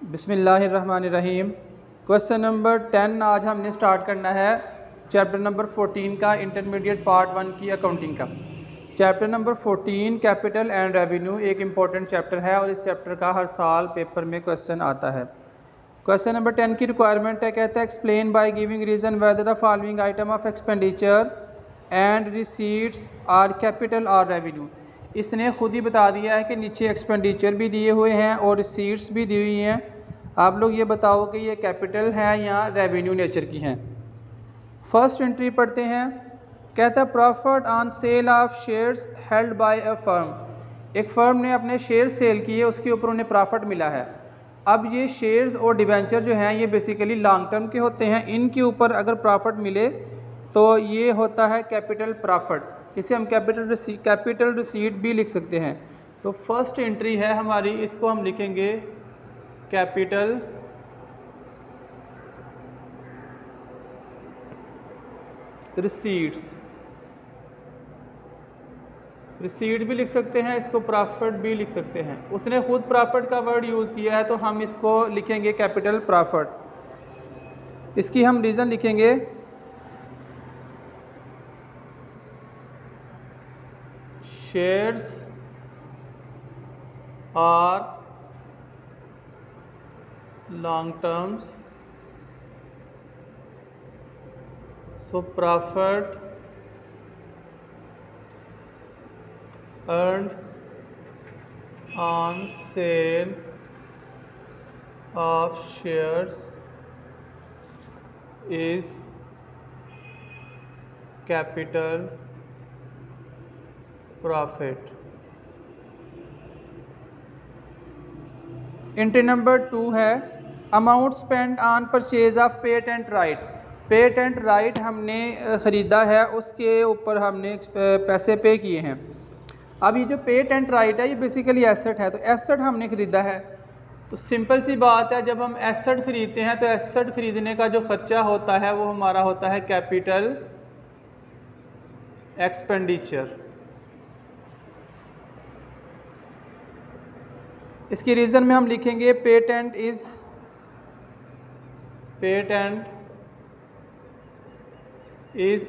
बिस्मिल्लाहिर्रहमानिर्रहीम। Question number 10 आज हमने स्टार्ट करना है चैप्टर नंबर 14 का, इंटरमीडिएट पार्ट 1 की अकाउंटिंग का। Chapter number 14 capital and revenue एक इम्पॉर्टेंट चैप्टर है और इस चैप्टर का हर साल पेपर में क्वेश्चन आता है। क्वेश्चन नंबर 10 की रिक्वायरमेंट है, कहता है explain by giving reason whether the following item of expenditure and receipts are capital और रेवेन्यू। इसने खुद ही बता दिया है कि नीचे एक्सपेंडिचर भी दिए हुए हैं और रिसीट्स भी दी हुई हैं। आप लोग ये बताओ कि ये कैपिटल है या रेवेन्यू नेचर की हैं। फर्स्ट एंट्री पढ़ते हैं, कहता है profit on sale of shares held by a firm. एक फ़र्म ने अपने शेयर सेल किए, उसके ऊपर उन्हें प्रॉफिट मिला है। अब ये शेयर्स और डिबेंचर जो हैं ये बेसिकली लॉन्ग टर्म के होते हैं, इनके ऊपर अगर प्रॉफिट मिले तो ये होता है कैपिटल प्रॉफिट। इसे हम कैपिटल रिसीट भी लिख सकते हैं। तो फर्स्ट एंट्री है हमारी, इसको हम लिखेंगे कैपिटल रिसीट्स। रिसीट भी लिख सकते हैं, इसको प्रॉफिट भी लिख सकते हैं। उसने खुद प्रॉफिट का वर्ड यूज़ किया है तो हम इसको लिखेंगे कैपिटल प्रॉफिट। इसकी हम रीज़न लिखेंगे shares are long terms, so profit earned on sale of shares is capital profit। Entry number 2 है amount spend on purchase of patent right. Patent right हमने ख़रीदा है, उसके ऊपर हमने पैसे पे किए हैं। अब ये जो पेटेंट राइट है ये बेसिकली एसेट है, तो एसेट हमने ख़रीदा है। तो सिंपल सी बात है, जब हम एसेट ख़रीदते हैं तो एसेट ख़रीदने का जो ख़र्चा होता है वो हमारा होता है कैपिटल एक्सपेंडिचर। इसकी रीज़न में हम लिखेंगे patent is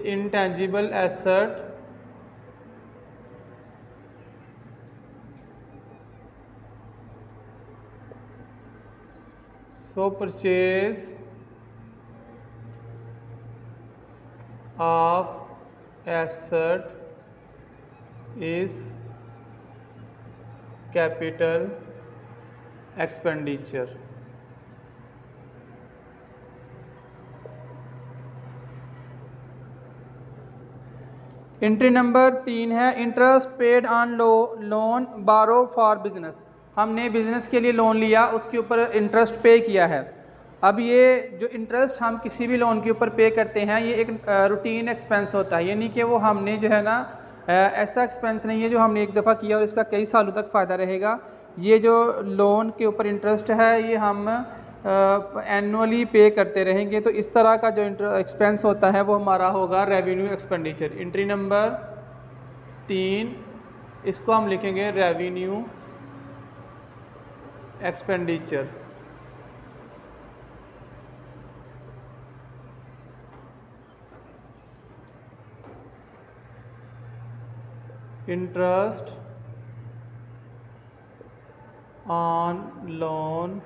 intangible asset so purchase of asset is capital expenditure। Entry number 3 है इंटरेस्ट पेड ऑन लोन बारो फॉर बिजनेस। हमने बिज़नेस के लिए लोन लिया, उसके ऊपर इंटरेस्ट पे किया है। अब ये जो इंटरेस्ट हम किसी भी लोन के ऊपर पे करते हैं ये एक रूटीन एक्सपेंस होता है, यानी कि वो हमने जो है ना ऐसा एक्सपेंस नहीं है जो हमने एक दफ़ा किया और इसका कई सालों तक फ़ायदा रहेगा। ये जो लोन के ऊपर इंटरेस्ट है ये हम एनुअली पे करते रहेंगे, तो इस तरह का जो एक्सपेंस होता है वो हमारा होगा रेवेन्यू एक्सपेंडिचर। एंट्री नंबर 3 इसको हम लिखेंगे revenue expenditure. Interest on loan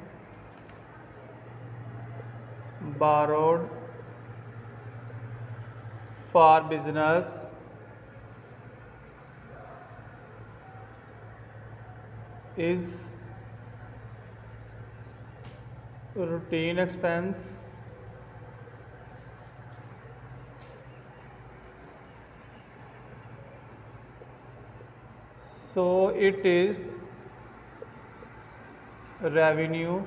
borrowed for business is routine expense so it is revenue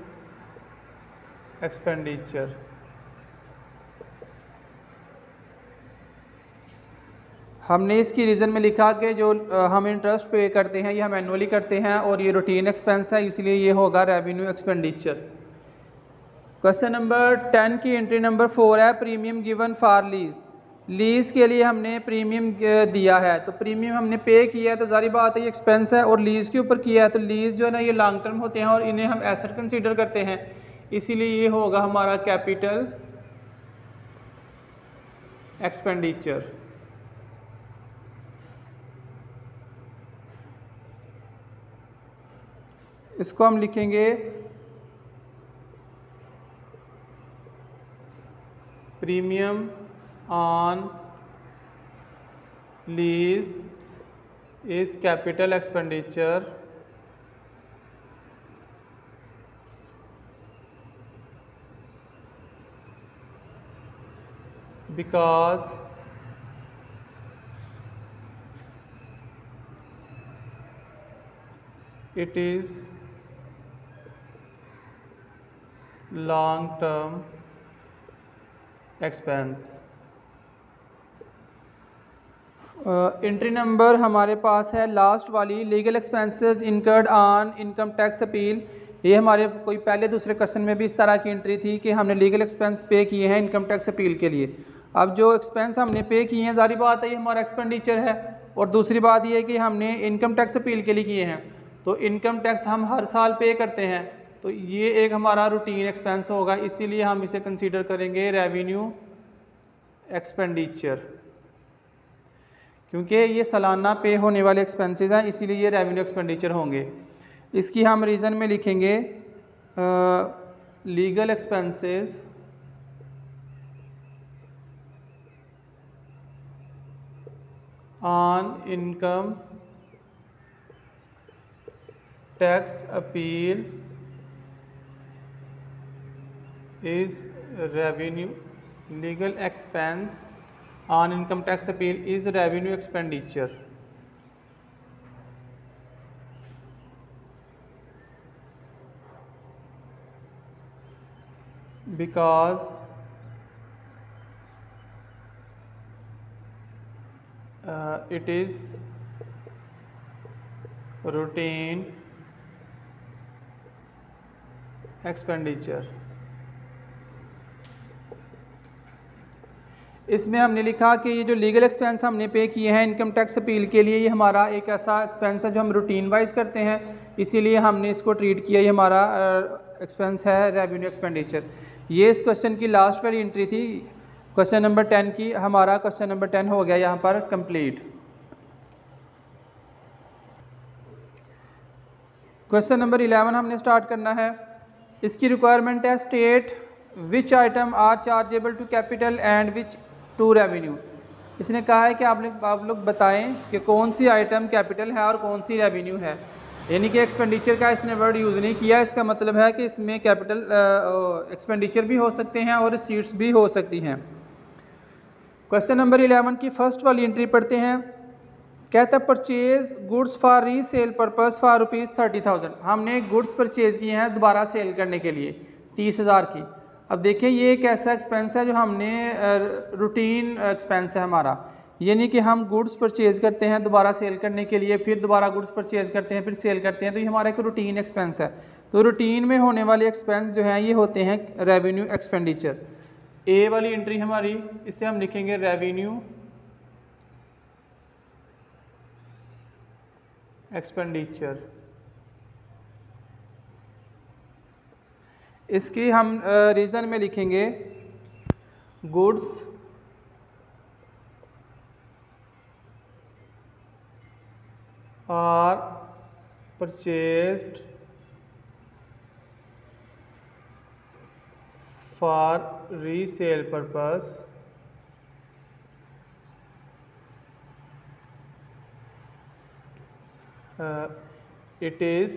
expenditure. हमने इसकी रीज़न में लिखा कि जो हम इंटरेस्ट पे करते हैं ये हम एनुअली करते हैं और ये रूटीन एक्सपेंस है, इसलिए ये होगा रेवेन्यू एक्सपेंडिचर। क्वेश्चन नंबर 10 की एंट्री नंबर 4 है premium given for lease. Lease के लिए हमने प्रीमियम दिया है, तो प्रीमियम हमने पे किया है, तो ज़ाहिर बात है ये एक्सपेंस है, और लीज़ के ऊपर किया है, तो लीज़ जो है ना ये लॉन्ग टर्म होते हैं और इन्हें हम एसेट कंसीडर करते हैं, इसीलिए ये होगा हमारा कैपिटल एक्सपेंडिचर। इसको हम लिखेंगे premium on lease is capital expenditure because it is long term expense। Entry number हमारे पास है लास्ट वाली, legal expenses incurred on income tax appeal. ये हमारे कोई पहले दूसरे क्वेश्चन में भी इस तरह की एंट्री थी कि हमने लीगल एक्सपेंस पे किए हैं इनकम टैक्स अपील के लिए। अब जो एक्सपेंस हमने पे किए हैं ज़ाहिर बात है ये हमारा एक्सपेंडिचर है, और दूसरी बात ये है कि हमने इनकम टैक्स अपील के लिए किए हैं, तो इनकम टैक्स हम हर साल पे करते हैं, तो ये एक हमारा रूटीन एक्सपेंस होगा, इसीलिए हम इसे कंसीडर करेंगे रेवेन्यू एक्सपेंडिचर, क्योंकि ये सालाना पे होने वाले एक्सपेंसेस हैं, इसीलिए ये रेवेन्यू एक्सपेंडिचर होंगे। इसकी हम रीज़न में लिखेंगे legal expenses on income tax appeal is revenue, legal expense on income tax appeal is revenue expenditure। Because it is routine expenditure। इसमें हमने लिखा कि ये जो लीगल एक्सपेंस हमने पे किए हैं इनकम टैक्स अपील के लिए, ये हमारा एक ऐसा एक्सपेंस है जो हम रूटीन वाइज करते हैं, इसीलिए हमने इसको ट्रीट किया, ये हमारा एक्सपेंस है रेवेन्यू एक्सपेंडिचर। ये इस क्वेश्चन की लास्ट वाली एंट्री थी, क्वेश्चन नंबर 10 की। हमारा क्वेश्चन नंबर 10 हो गया यहाँ पर कंप्लीट। क्वेश्चन नंबर 11 हमने स्टार्ट करना है। इसकी रिक्वायरमेंट है state which item are chargeable to capital and which to revenue. इसने कहा है कि आप लोग बताएं कि कौन सी आइटम कैपिटल है और कौन सी रेवेन्यू है, यानी कि एक्सपेंडिचर का इसने वर्ड यूज़ नहीं किया। इसका मतलब है कि इसमें कैपिटल एक्सपेंडिचर भी हो सकते हैं और रिसीट्स भी हो सकती हैं। क्वेश्चन नंबर 11 की फर्स्ट वाली एंट्री पढ़ते हैं। कहता है purchase goods for resale purpose for ₹30,000। हमने गुड्स परचेज किए हैं दोबारा सेल करने के लिए 30,000 की। अब देखिए ये एक ऐसा एक्सपेंस है जो हमने रूटीन एक्सपेंस है हमारा, यानी कि हम गुड्स परचेज़ करते हैं दोबारा सेल करने के लिए, फिर दोबारा गुड्स परचेज़ करते हैं, फिर सेल करते हैं, तो ये हमारा एक रूटीन एक्सपेंस है। तो रूटीन में होने वाले एक्सपेंस जो हैं ये होते हैं रेवेन्यू एक्सपेंडिचर। ए वाली एंट्री हमारी, इसे हम लिखेंगे रेवेन्यू एक्सपेंडिचर। इसकी हम रीज़न में लिखेंगे goods are purchased for resale purpose it is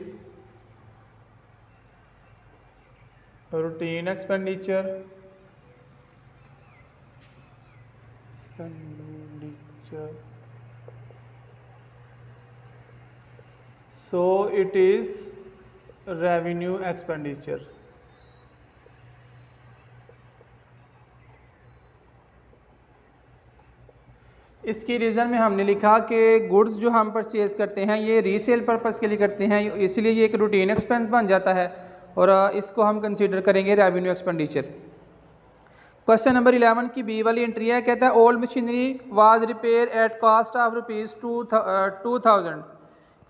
routine expenditure so it is revenue expenditure। इसकी रीज़न में हमने लिखा कि गुड्स जो हम परचेज़ करते हैं ये रीसेल पर्पस के लिए करते हैं, इसलिए ये एक रूटीन एक्सपेंस बन जाता है और इसको हम कंसीडर करेंगे रेवेन्यू एक्सपेंडिचर। क्वेश्चन नंबर 11 की बी वाली एंट्री है, कहता है old machinery was repair at cost of ₹2000,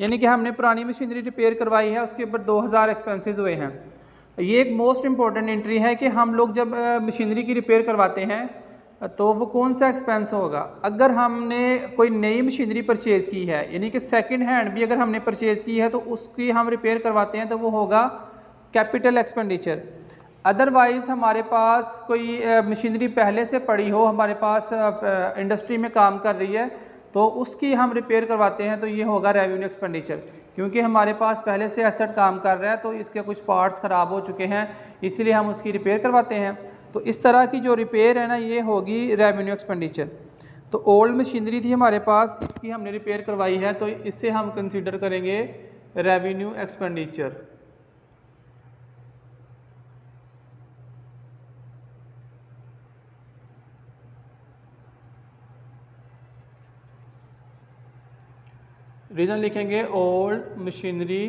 यानी कि हमने पुरानी मशीनरी रिपेयर करवाई है, उसके ऊपर 2000 एक्सपेंसेस हुए हैं। ये एक मोस्ट इंपॉर्टेंट एंट्री है कि हम लोग जब मशीनरी की रिपेयर करवाते हैं तो वो कौन सा एक्सपेंस होगा। अगर हमने कोई नई मशीनरी परचेज़ की है, यानी कि सेकंड हैंड भी अगर हमने परचेज़ की है, तो उसकी हम रिपेयर करवाते हैं तो वो होगा कैपिटल एक्सपेंडिचर। अदरवाइज़ हमारे पास कोई मशीनरी पहले से पड़ी हो, हमारे पास इंडस्ट्री में काम कर रही है, तो उसकी हम रिपेयर करवाते हैं तो ये होगा रेवेन्यू एक्सपेंडिचर, क्योंकि हमारे पास पहले से एसेट काम कर रहा है तो इसके कुछ पार्ट्स ख़राब हो चुके हैं, इसलिए हम उसकी रिपेयर करवाते हैं। तो इस तरह की जो रिपेयर है ना, ये होगी रेवेन्यू एक्सपेंडिचर। तो ओल्ड मशीनरी थी हमारे पास, इसकी हमने रिपेयर करवाई है, तो इससे हम कंसिडर करेंगे रेवेन्यू एक्सपेंडिचर। रीज़न लिखेंगे old machinery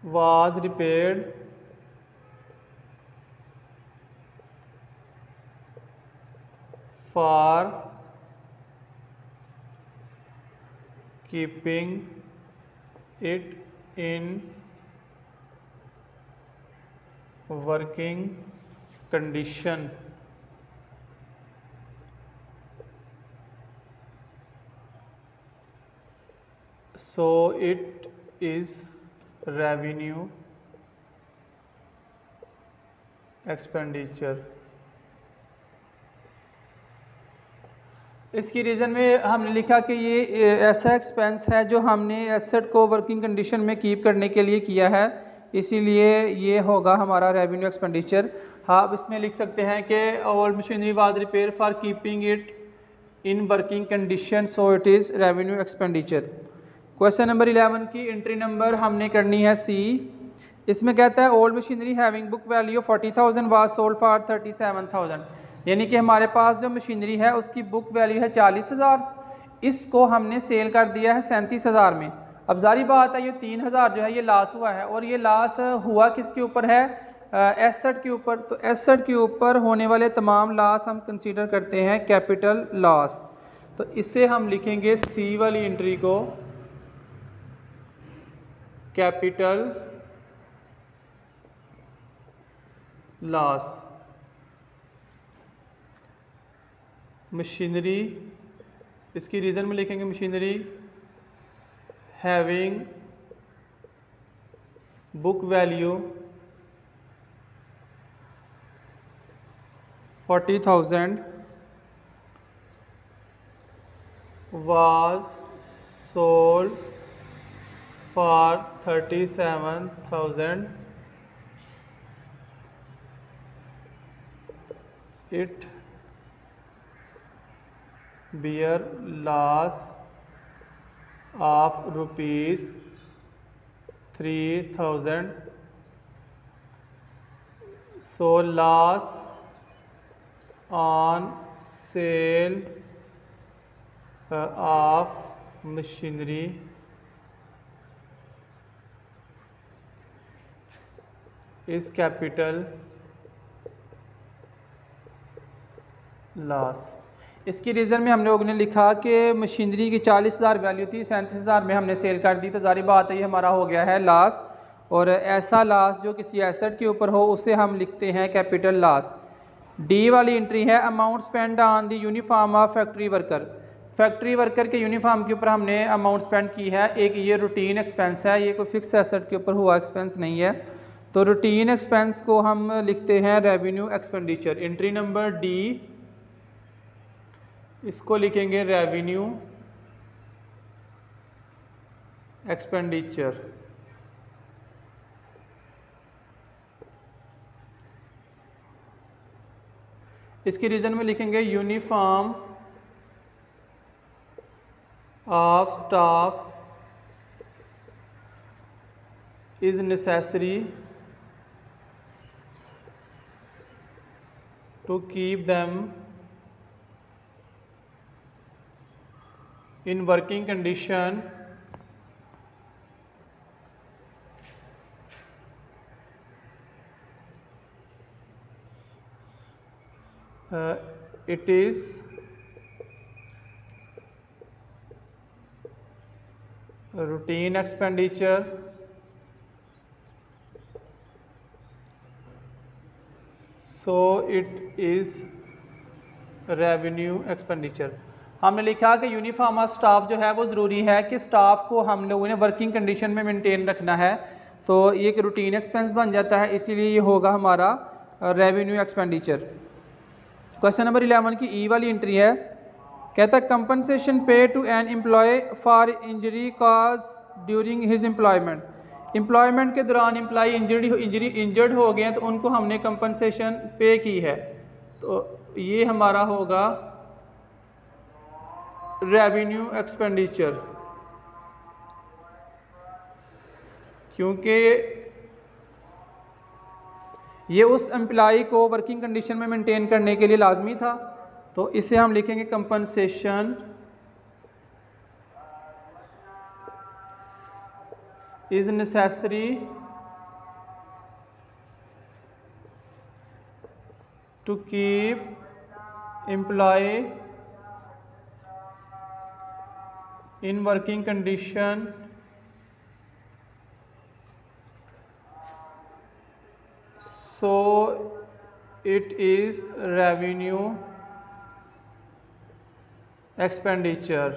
was repaired for keeping it in working condition, so it is revenue expenditure. इसकी रीज़न में हमने लिखा कि ये ऐसा एक्सपेंस है जो हमने एसेट को वर्किंग कंडीशन में कीप करने के लिए किया है, इसीलिए ये होगा हमारा रेवेन्यू एक्सपेंडिचर। हाँ, अब इसमें लिख सकते हैं कि old machinery was repair for keeping it in working condition, so it is revenue expenditure. Question number 11 की एंट्री नंबर हमने करनी है सी। इसमें कहता है old machinery having book value 40,000 was sold for 37,000, यानी कि हमारे पास जो मशीनरी है उसकी बुक वैल्यू है 40,000, इसको हमने सेल कर दिया है 37,000 में। अब जारी बात है ये 3,000 जो है ये लॉस हुआ है, और ये लॉस हुआ किसके ऊपर है, एसेट के ऊपर। तो एसेट के ऊपर होने वाले तमाम लॉस हम कंसीडर करते हैं कैपिटल लॉस। तो इससे हम लिखेंगे सी वाली एंट्री को कैपिटल लॉस। मशीनरी, इसकी रीज़न में लिखेंगे machinery having book value 40,000 was sold for 37,000, it bear loss of ₹3,000, so loss on sale of machinery is capital loss. इसकी रीज़न में हम लोगों ने लिखा कि मशीनरी की 40,000 वैल्यू थी, 37,000 में हमने सेल कर दी, तो जारी बात है ये हमारा हो गया है लॉस। और ऐसा लॉस जो किसी एसेट के ऊपर हो उसे हम लिखते हैं कैपिटल लॉस। डी वाली एंट्री है amount spend on the uniform of factory worker. Factory worker के यूनिफॉर्म के ऊपर हमने अमाउंट स्पेंड की है। एक ये रूटीन एक्सपेंस है, ये कोई फिक्स एसेट के ऊपर हुआ एक्सपेंस नहीं है, तो रूटीन एक्सपेंस को हम लिखते हैं revenue expenditure. Entry number D, इसको लिखेंगे रेवेन्यू एक्सपेंडिचर। इसकी रीज़न में लिखेंगे uniform of staff is necessary to keep them in working condition it is routine expenditure, so it is revenue expenditure. हमने लिखा कि यूनिफॉर्म ऑफ स्टाफ जो है वो ज़रूरी है कि स्टाफ को हम लोगों ने वर्किंग कंडीशन में मेंटेन रखना है, तो ये एक रूटीन एक्सपेंस बन जाता है, इसीलिए ये होगा हमारा रेवेन्यू एक्सपेंडिचर। क्वेश्चन नंबर 11 की ई वाली एंट्री है, कहता है compensation pay to an employ for injury cause during his employment. Employment के दौरान एम्प्लॉय इंजर्ड हो गए हैं तो उनको हमने कंपनसेशन पे की है, तो ये हमारा होगा रेवेन्यू एक्सपेंडिचर, क्योंकि ये उस एम्प्लॉय को वर्किंग कंडीशन में मेंटेन करने के लिए लाजमी था, तो इसे हम लिखेंगे compensation is necessary to keep employ in working condition so it is revenue expenditure।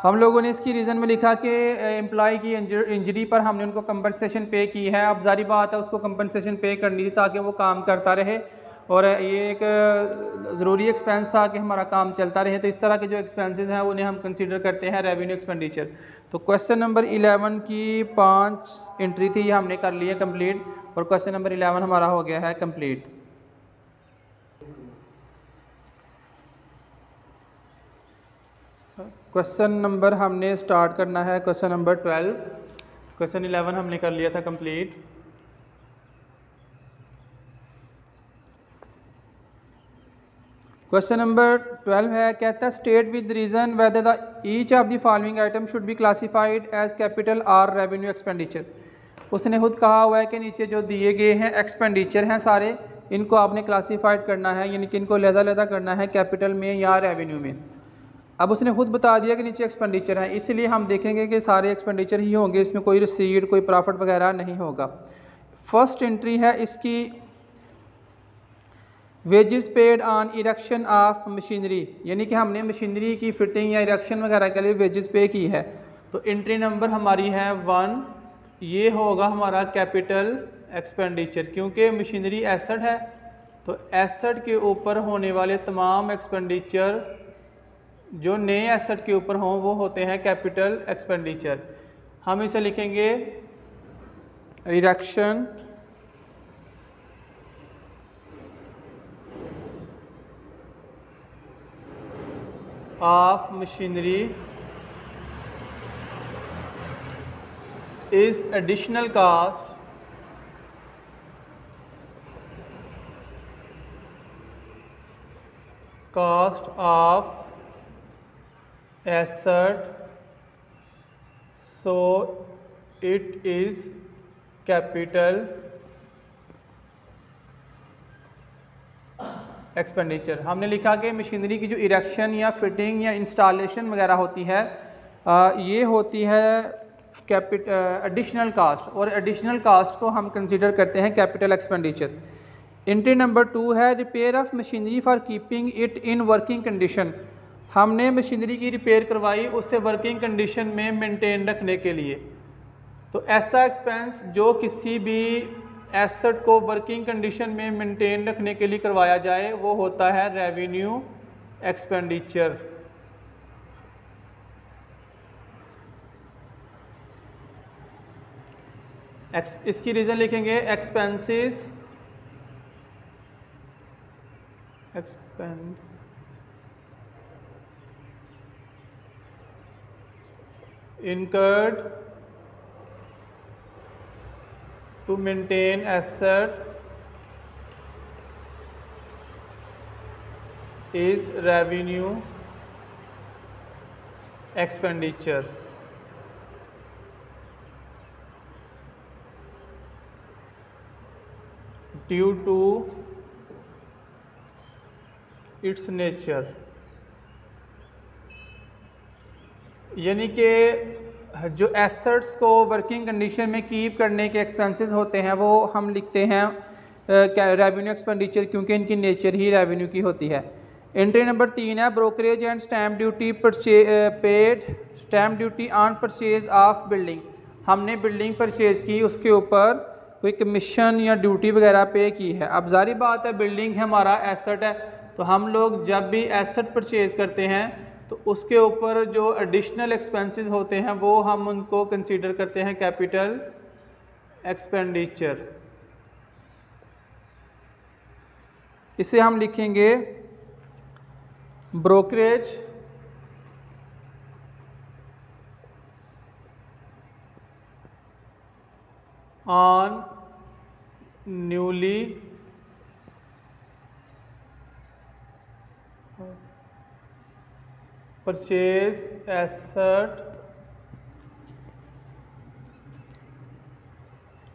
हम लोगों ने इसकी रीज़न में लिखा कि एम्प्लॉय की इंजरी पर हमने उनको कंपनसेशन पे की है। अब जारी बात है उसको कंपनसेशन पे करनी थी ताकि वो काम करता रहे, और ये एक ज़रूरी एक्सपेंस था कि हमारा काम चलता रहे, तो इस तरह के जो एक्सपेंसेस हैं उन्हें हम कंसीडर करते हैं रेवेन्यू एक्सपेंडिचर। तो क्वेश्चन नंबर 11 की 5 एंट्री थी, ये हमने कर ली है कंप्लीट, और क्वेश्चन नंबर 11 हमारा हो गया है कंप्लीट। क्वेश्चन नंबर हमने स्टार्ट करना है क्वेश्चन नंबर 12। क्वेश्चन 11 हमने कर लिया था कंप्लीट। क्वेश्चन नंबर 12 है, कहता है state with reason whether the each of the following item should be classified as capital और रेवेन्यू एक्सपेंडिचर। उसने खुद कहा हुआ है कि नीचे जो दिए गए हैं एक्सपेंडिचर हैं सारे, इनको आपने क्लासिफाइड करना है, यानी कि इनको लहदा करना है कैपिटल में या रेवेन्यू में। अब उसने खुद बता दिया कि नीचे एक्सपेंडिचर है, इसलिए हम देखेंगे कि सारे एक्सपेंडिचर ही होंगे, इसमें कोई रिसीट कोई प्रॉफिट वगैरह नहीं होगा। फर्स्ट एंट्री है इसकी, wages paid on erection of machinery, यानी कि हमने मशीनरी की फिटिंग या इरेक्शन वगैरह के लिए वेजेस पे की है। तो एंट्री नंबर हमारी है 1, ये होगा हमारा कैपिटल एक्सपेंडिचर, क्योंकि मशीनरी एसेट है, तो एसेट के ऊपर होने वाले तमाम एक्सपेंडिचर जो नए एसेट के ऊपर हों वो होते हैं कैपिटल एक्सपेंडिचर। हम इसे लिखेंगे erection of machinery is additional cost of asset, so it is capital expenditure. हमने लिखा कि मशीनरी की जो इरेक्शन या फिटिंग या इंस्टॉलेशन वगैरह होती है ये होती है एडिशनल कास्ट, और एडिशनल कास्ट को हम कंसीडर करते हैं कैपिटल एक्सपेंडिचर। एंट्री नंबर 2 है repair of machinery for keeping it in working condition. हमने मशीनरी की रिपेयर करवाई उसे वर्किंग कंडीशन में मेंटेन रखने के लिए, तो ऐसा एक्सपेंस जो किसी भी एसेट को वर्किंग कंडीशन में मेंटेन रखने के लिए करवाया जाए वो होता है रेवेन्यू एक्सपेंडिचर। इसकी रीज़न लिखेंगे expenses incurred to maintain asset is revenue expenditure। Due to its nature, यानी कि जो एसेट्स को वर्किंग कंडीशन में कीप करने के एक्सपेंसेस होते हैं वो हम लिखते हैं रेवेन्यू एक्सपेंडिचर, क्योंकि इनकी नेचर ही रेवेन्यू की होती है। एंट्री नंबर 3 है brokerage and stamp duty paid stamp duty on purchase of building. हमने बिल्डिंग परचेज की, उसके ऊपर कोई कमीशन या ड्यूटी वगैरह पे की है। अब जारी बात है बिल्डिंग हमारा एसेट है, तो हम लोग जब भी एसेट परचेज करते हैं तो उसके ऊपर जो एडिशनल एक्सपेंसेस होते हैं वो हम उनको कंसीडर करते हैं कैपिटल एक्सपेंडिचर। इसे हम लिखेंगे brokerage on newly purchase asset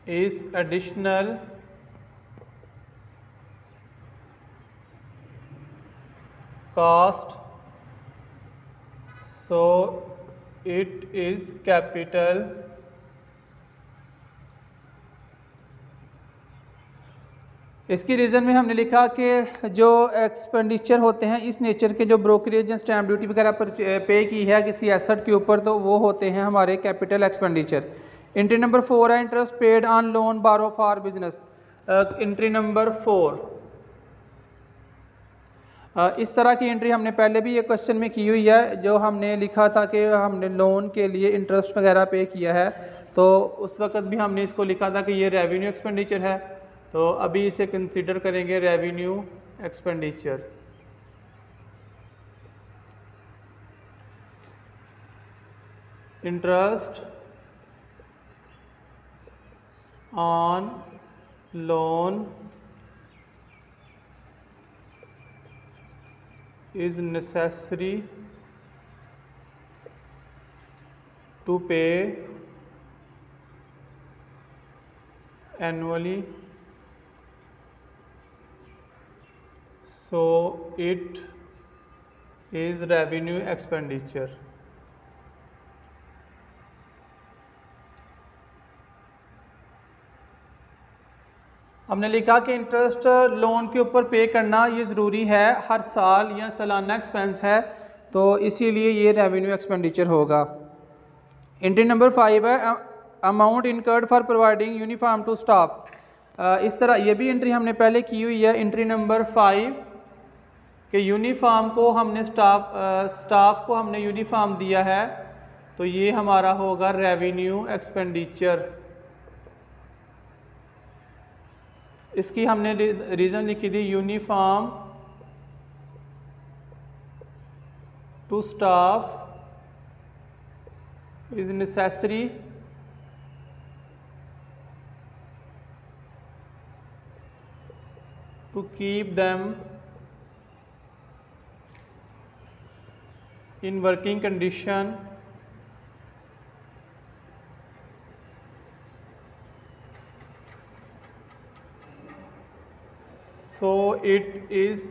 is additional cost, so it is capital इसकी रीज़न में हमने लिखा कि जो एक्सपेंडिचर होते हैं इस नेचर के, जो ब्रोकरेज या स्टैम्प ड्यूटी वगैरह पर पे की है किसी एसेट के ऊपर, तो वो होते हैं हमारे कैपिटल एक्सपेंडिचर। एंट्री नंबर 4 है इंटरेस्ट पेड ऑन लोन बारो फॉर बिजनेस। एंट्री नंबर 4, इस तरह की एंट्री हमने पहले भी ये क्वेश्चन में की हुई है, जो हमने लिखा था कि हमने लोन के लिए इंटरेस्ट वगैरह पे किया है, तो उस वक्त भी हमने इसको लिखा था कि ये रेवेन्यू एक्सपेंडिचर है, तो अभी इसे कंसीडर करेंगे revenue expenditure. Interest on loan is necessary to pay annually, so it is revenue expenditure। हमने लिखा कि इंटरेस्ट लोन के ऊपर पे करना ये ज़रूरी है, हर साल या सालाना एक्सपेंस है, तो इसीलिए ये रेवेन्यू एक्सपेंडिचर होगा। एंट्री नंबर 5 है amount incurred for providing uniform to staff. इस तरह ये भी एंट्री हमने पहले की हुई है। एंट्री नंबर 5 कि यूनिफॉर्म को हमने स्टाफ को हमने यूनिफॉर्म दिया है, तो ये हमारा होगा रेवेन्यू एक्सपेंडिचर। इसकी हमने रीज़न लिखी थी uniform to staff is necessary to keep them in working condition so it is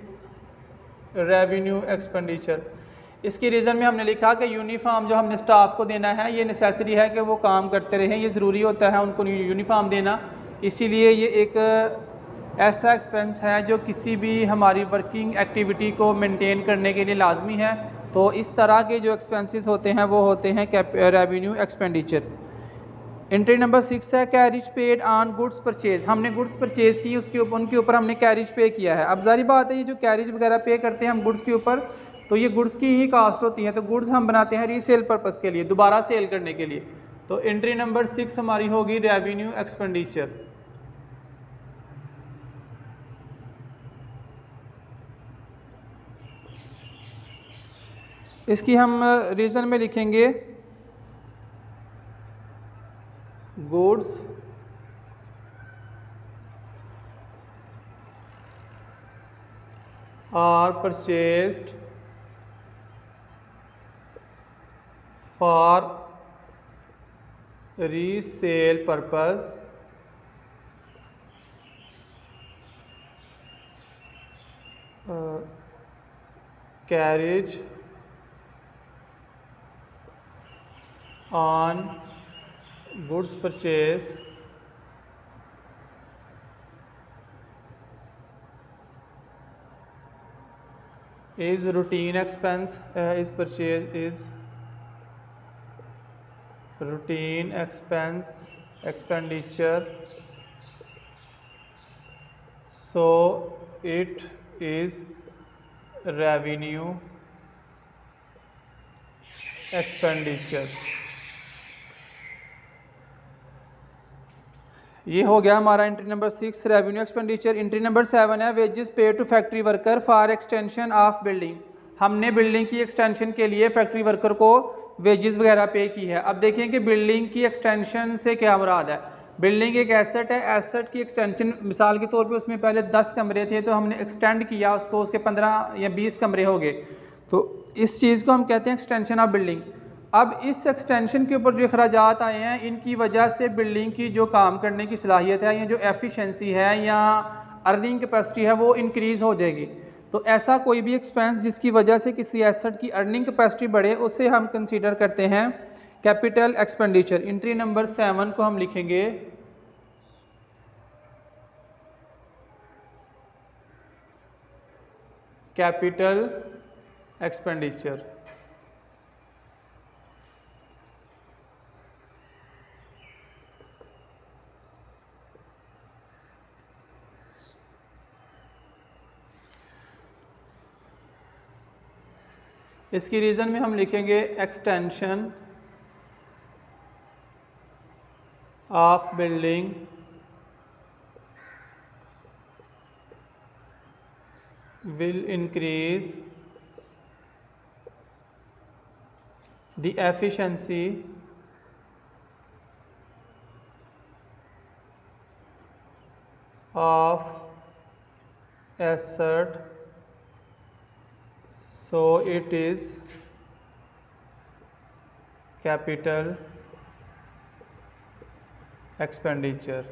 revenue expenditure. इसकी रीज़न में हमने लिखा कि यूनिफॉर्म जो हमने स्टाफ को देना है ये नेसेसरी है कि वो काम करते रहें, ये ज़रूरी होता है उनको यूनिफॉर्म देना, इसीलिए ये एक ऐसा एक्सपेंस है जो किसी भी हमारी वर्किंग एक्टिविटी को मेंटेन करने के लिए लाजमी है। तो इस तरह के जो एक्सपेंसेस होते हैं वो होते हैं रेवेन्यू एक्सपेंडिचर। एंट्री नंबर 6 है carriage paid on goods purchase. हमने गुड्स परचेज की, उसके ऊपर उनके ऊपर हमने कैरिज पे किया है। अब जारी बात है ये जो कैरिज वगैरह पे करते हैं हम गुड्स के ऊपर, तो ये गुड्स की ही कास्ट होती है, तो गुड्स हम बनाते हैं रीसेल पर्पस के लिए, दोबारा सेल करने के लिए। तो एंट्री नंबर 6 हमारी होगी रेवेन्यू एक्सपेंडिचर। इसकी हम रीज़न में लिखेंगे goods are purchased for resale purpose carriage on goods purchase is routine expense, is purchase is routine expenditure, so it is revenue expenditure। ये हो गया हमारा entry number 6 revenue expenditure. Entry number 7 है wages paid to factory worker for extension of building. हमने building की extension के लिए factory worker को वेजेस वगैरह पे की है। अब देखें कि बिल्डिंग की एक्सटेंशन से क्या मुराद है। बिल्डिंग एक एसेट है, एसेट की एक्सटेंशन मिसाल के तौर पे उसमें पहले 10 कमरे थे तो हमने एक्सटेंड किया उसको, उसके 15 या 20 कमरे हो गए, तो इस चीज़ को हम कहते हैं एक्सटेंशन ऑफ बिल्डिंग। अब इस एक्सटेंशन के ऊपर जो अखराजात आए हैं इनकी वजह से बिल्डिंग की जो काम करने की सलाहियत है या जो एफिशिएंसी है या अर्निंग कैपेसिटी है वो इंक्रीज़ हो जाएगी। तो ऐसा कोई भी एक्सपेंस जिसकी वजह से किसी एसेट की अर्निंग कैपेसिटी बढ़े उसे हम कंसीडर करते हैं कैपिटल एक्सपेंडिचर। एंट्री नंबर 7 को हम लिखेंगे कैपिटल एक्सपेंडिचर। इसकी रीज़न में हम लिखेंगे extension of building will increase the efficiency of asset, so it is capital expenditure।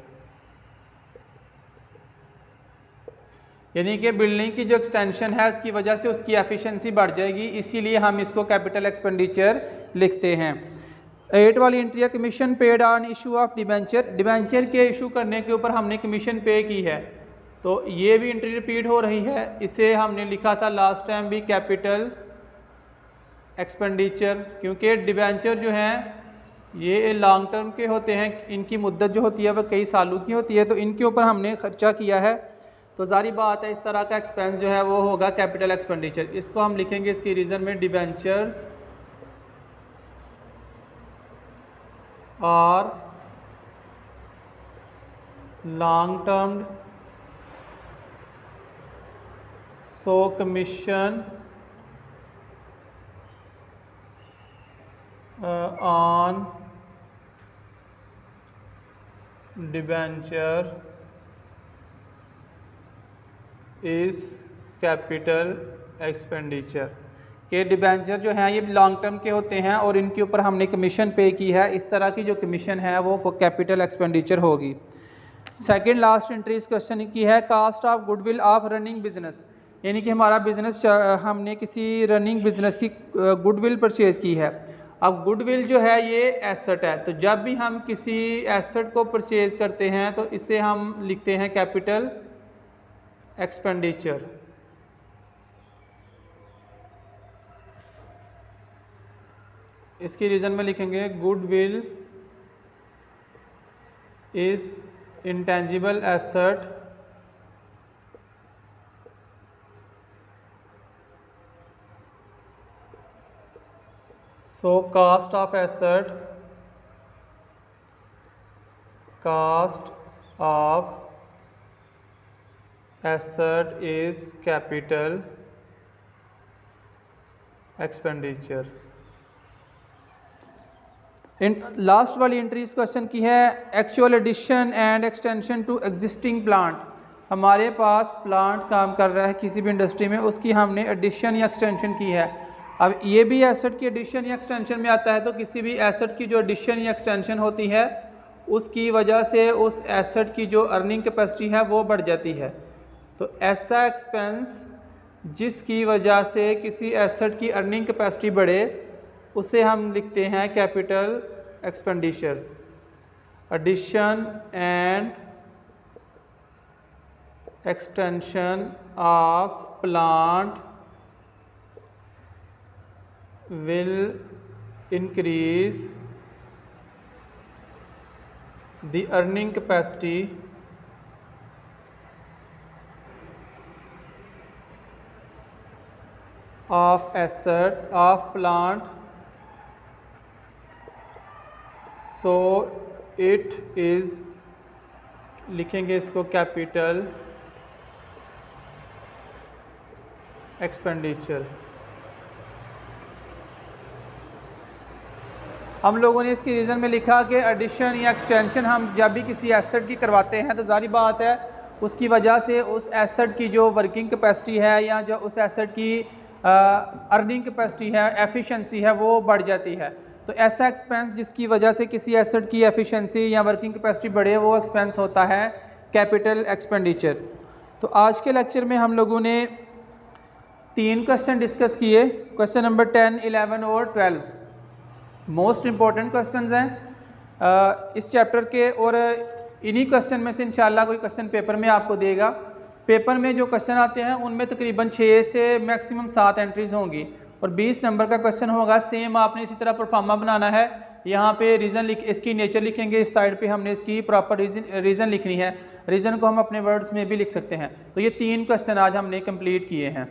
यानी कि बिल्डिंग की जो एक्सटेंशन है उसकी वजह से उसकी एफिशिएंसी बढ़ जाएगी, इसीलिए हम इसको कैपिटल एक्सपेंडिचर लिखते हैं। 8 वाली एंट्री है commission paid on issue of debenture. Debenture के इशू करने के ऊपर हमने कमीशन पे की है, तो ये भी एंट्री रिपीट हो रही है। इसे हमने लिखा था लास्ट टाइम भी कैपिटल एक्सपेंडिचर, क्योंकि डिबेंचर जो हैं ये लॉन्ग टर्म के होते हैं, इनकी मुद्दत जो होती है वह कई सालों की होती है, तो इनके ऊपर हमने खर्चा किया है, तो जारी बात है इस तरह का एक्सपेंस जो है वो होगा कैपिटल एक्सपेंडिचर। इसको हम लिखेंगे इसकी रीज़न में डिबेंचर्स और long term, so commission on debenture इस कैपिटल एक्सपेंडिचर। के डिबेंचर जो हैं ये लॉन्ग टर्म के होते हैं और इनके ऊपर हमने कमीशन पे की है, इस तरह की जो कमीशन है वो कैपिटल एक्सपेंडिचर होगी। सेकंड लास्ट एंट्री इस क्वेश्चन की है cost of goodwill of running business, यानी कि हमारा बिजनेस हमने किसी रनिंग बिजनेस की गुडविल परचेज़ की है। अब गुडविल जो है ये एसेट है, तो जब भी हम किसी एसेट को परचेज़ करते हैं तो इसे हम लिखते हैं कैपिटल एक्सपेंडिचर। इसकी रीज़न में लिखेंगे goodwill is intangible asset so cost of asset, cost of asset is capital expenditure। Last वाली एंट्री इस क्वेश्चन की है actual addition and extension to existing plant. हमारे पास प्लांट काम कर रहा है किसी भी इंडस्ट्री में, उसकी हमने एडिशन या एक्सटेंशन की है। अब ये भी एसेट की एडिशन या एक्सटेंशन में आता है, तो किसी भी एसेट की जो एडिशन या एक्सटेंशन होती है उसकी वजह से उस एसेट की जो अर्निंग कैपेसिटी है वो बढ़ जाती है। तो ऐसा एक्सपेंस जिसकी वजह से किसी एसेट की अर्निंग कैपेसिटी बढ़े उसे हम लिखते हैं capital expenditure. Addition and extension of plant will increase the earning capacity of asset of plant, so it is, लिखेंगे इसको कैपिटल एक्सपेंडिचर। हम लोगों ने इसकी रीज़न में लिखा कि एडिशन या एक्सटेंशन हम जब भी किसी एसेट की करवाते हैं तो ज़ाहिर बात है उसकी वजह से उस एसेट की जो वर्किंग कैपेसिटी है या जो उस एसेट की अर्निंग कैपेसिटी है, एफिशिएंसी है, वो बढ़ जाती है। तो ऐसा एक्सपेंस जिसकी वजह से किसी एसेट की एफिशिएंसी या वर्किंग कैपेसिटी बढ़े वो एक्सपेंस होता है कैपिटल एक्सपेंडिचर। तो आज के लेक्चर में हम लोगों ने 3 क्वेश्चन डिस्कस किए। क्वेश्चन नंबर 10, 11 और 12 मोस्ट इम्पॉर्टेंट क्वेश्चंस हैं इस चैप्टर के, और इन्हीं क्वेश्चन में से इंशाल्लाह कोई क्वेश्चन पेपर में आपको देगा। पेपर में जो क्वेश्चन आते हैं उनमें तकरीबन 6 से मैक्सिमम 7 एंट्रीज होंगी और 20 नंबर का क्वेश्चन होगा। सेम आपने इसी तरह परफॉर्मा बनाना है। यहाँ पे रीज़न इसकी नेचर लिखेंगे, इस साइड पे हमने इसकी प्रॉपर रीज़न लिखनी है। रीज़न को हम अपने वर्ड्स में भी लिख सकते हैं। तो ये 3 क्वेश्चन आज हमने कंप्लीट किए हैं।